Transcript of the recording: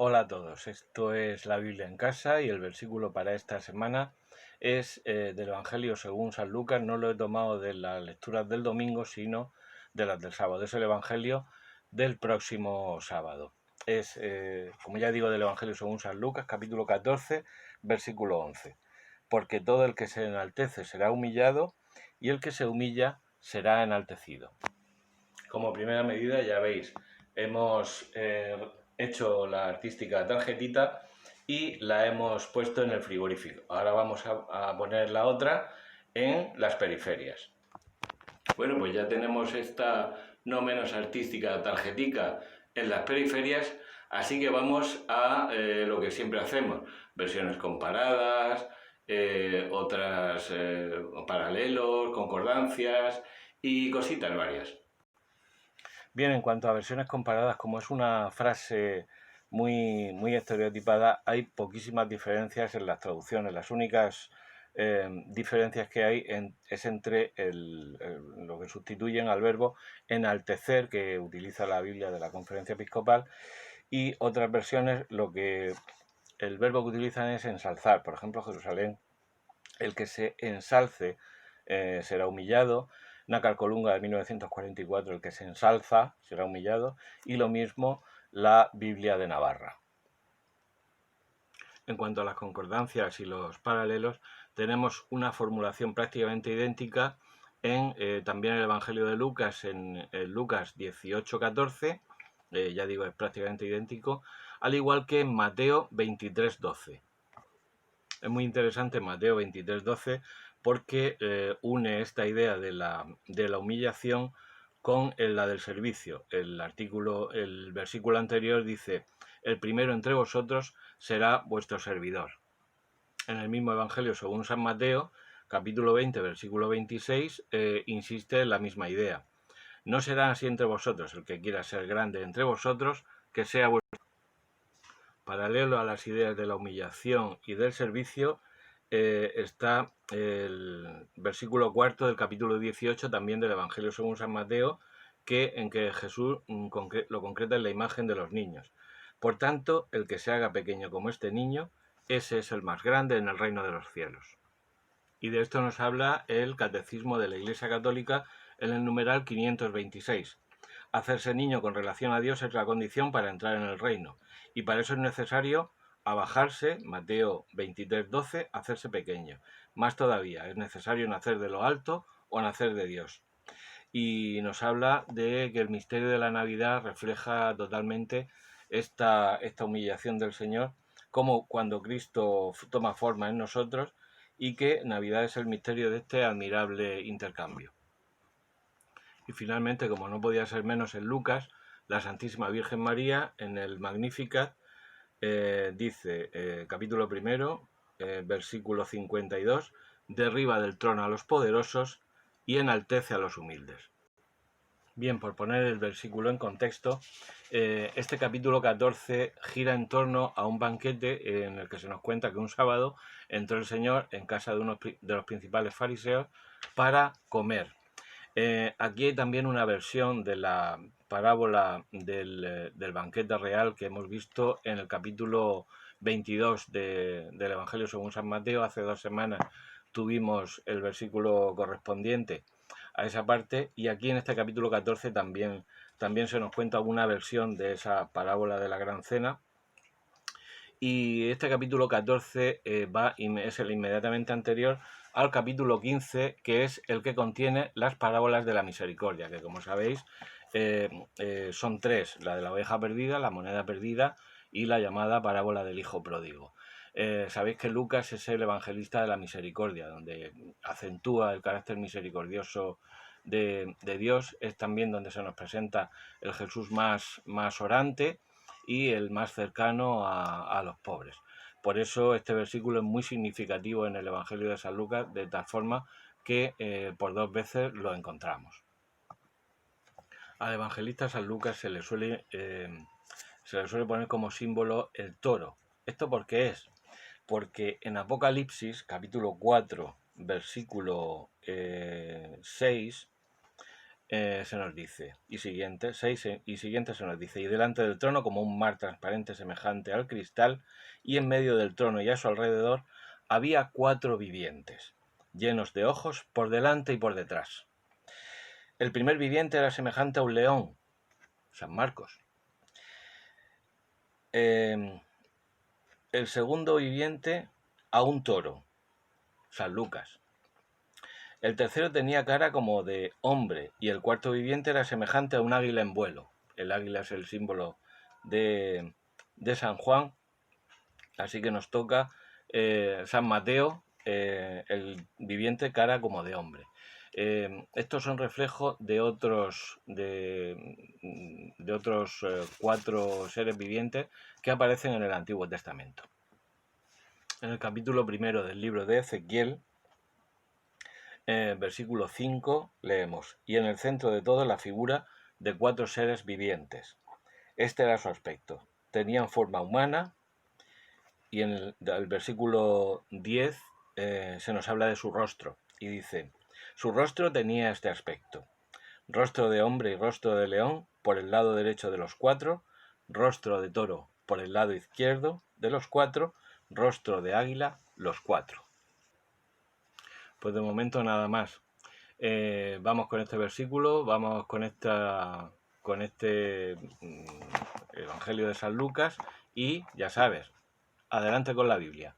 Hola a todos, esto es la Biblia en casa y el versículo para esta semana es del Evangelio según San Lucas. No lo he tomado de las lecturas del domingo, sino de las del sábado. Es el Evangelio del próximo sábado. Es, como ya digo, del Evangelio según San Lucas, capítulo 14, versículo 11. Porque todo el que se enaltece será humillado y el que se humilla será enaltecido. Como primera medida, ya veis, hemos hecho la artística tarjetita y la hemos puesto en el frigorífico. Ahora vamos a poner la otra en las periferias. Bueno, pues ya tenemos esta no menos artística tarjetica en las periferias, así que vamos a lo que siempre hacemos, versiones comparadas, otras paralelos, concordancias y cositas varias. Bien, en cuanto a versiones comparadas, como es una frase muy estereotipada, hay poquísimas diferencias en las traducciones. Las únicas diferencias que hay es entre lo que sustituyen al verbo enaltecer, que utiliza la Biblia de la Conferencia Episcopal, y otras versiones lo que el verbo que utilizan es ensalzar. Por ejemplo, Jerusalén, el que se ensalce será humillado. Nácar Colunga de 1944, el que se ensalza será humillado. Y lo mismo la Biblia de Navarra. En cuanto a las concordancias y los paralelos, tenemos una formulación prácticamente idéntica en también el Evangelio de Lucas, en Lucas 18:14, ya digo, es prácticamente idéntico, al igual que en Mateo 23:12. Es muy interesante Mateo 23:12 porque une esta idea de la humillación con la del servicio. El versículo anterior dice: el primero entre vosotros será vuestro servidor. En el mismo Evangelio según San Mateo, capítulo 20, versículo 26, insiste en la misma idea. No será así entre vosotros, el que quiera ser grande entre vosotros, que sea vuestro. Paralelo a las ideas de la humillación y del servicio, está el versículo 4 del capítulo 18 también del Evangelio según San Mateo, en que Jesús lo concreta en la imagen de los niños. Por tanto, el que se haga pequeño como este niño, ese es el más grande en el reino de los cielos. Y de esto nos habla el Catecismo de la Iglesia Católica en el numeral 526. Hacerse niño con relación a Dios es la condición para entrar en el reino, y para eso es necesario abajarse, Mateo 23:12, hacerse pequeño. Más todavía, es necesario nacer de lo alto o nacer de Dios. Y nos habla de que el misterio de la Navidad refleja totalmente esta humillación del Señor, como cuando Cristo toma forma en nosotros, y que Navidad es el misterio de este admirable intercambio. Y finalmente, como no podía ser menos, en Lucas, la Santísima Virgen María, en el Magnificat, dice, capítulo primero, versículo 52, derriba del trono a los poderosos y enaltece a los humildes. Bien, por poner el versículo en contexto, este capítulo 14 gira en torno a un banquete en el que se nos cuenta que un sábado entró el Señor en casa de uno de los principales fariseos para comer. Aquí hay también una versión de la parábola del banquete real que hemos visto en el capítulo 22 del Evangelio según San Mateo. Hace 2 semanas tuvimos el versículo correspondiente a esa parte, y aquí en este capítulo 14 también se nos cuenta una versión de esa parábola de la Gran Cena. Y este capítulo 14 es el inmediatamente anterior al capítulo 15, que es el que contiene las parábolas de la misericordia, que como sabéis son 3, la de la oveja perdida, la moneda perdida y la llamada parábola del hijo pródigo. Sabéis que Lucas es el evangelista de la misericordia, donde acentúa el carácter misericordioso de Dios. Es también donde se nos presenta el Jesús más orante y el más cercano a los pobres. Por eso este versículo es muy significativo en el Evangelio de San Lucas, de tal forma que por 2 veces lo encontramos. Al evangelista San Lucas se le suele poner como símbolo el toro. ¿Esto por qué es? Porque en Apocalipsis, capítulo 4, versículo 6, se nos dice, y siguiente se nos dice, y delante del trono como un mar transparente semejante al cristal, y en medio del trono y a su alrededor había 4 vivientes, llenos de ojos por delante y por detrás. El primer viviente era semejante a un león, San Marcos. El segundo viviente a un toro, San Lucas. El tercero tenía cara como de hombre y el cuarto viviente era semejante a un águila en vuelo. El águila es el símbolo de San Juan, así que nos toca San Mateo, el viviente cara como de hombre. Estos son reflejos de otros 4 seres vivientes que aparecen en el Antiguo Testamento. En el capítulo 1 del libro de Ezequiel, versículo 5, leemos: y en el centro de todo la figura de 4 seres vivientes. Este era su aspecto. Tenían forma humana, y en el versículo 10 se nos habla de su rostro, y dice: su rostro tenía este aspecto: rostro de hombre y rostro de león por el lado derecho de los 4, rostro de toro por el lado izquierdo de los 4, rostro de águila los 4. Pues de momento nada más. Vamos con este versículo, vamos con este Evangelio de San Lucas, y ya sabes, adelante con la Biblia.